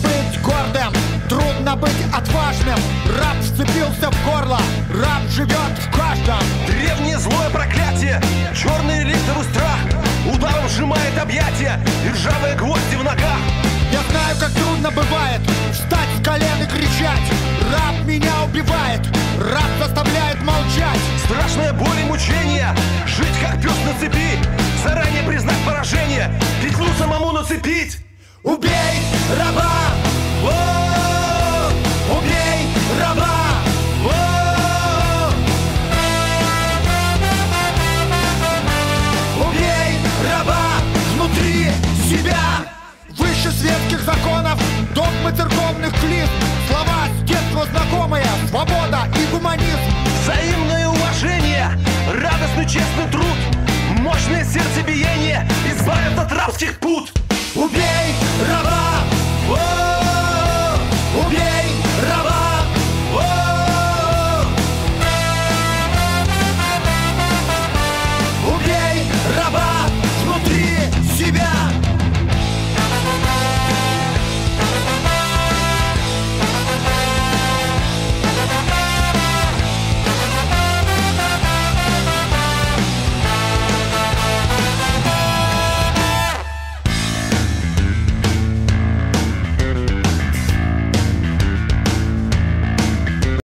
быть гордым, трудно быть отважным. Раб вцепился в горло, раб живет в каждом. Древнее злое проклятие, черный реликтовый страх ударом сжимает объятия и ржавые гвозди в ногах. Я знаю, как трудно бывает встать с колен и кричать. Раб меня убивает, раб заставляет молчать. Страшная боль и мучения, жить как пес на цепи, заранее признать поражение, петлю самому нацепить. Убей раба! О! Убей раба! О! Убей раба внутри себя! Выше светских законов, догмы церковных клизм.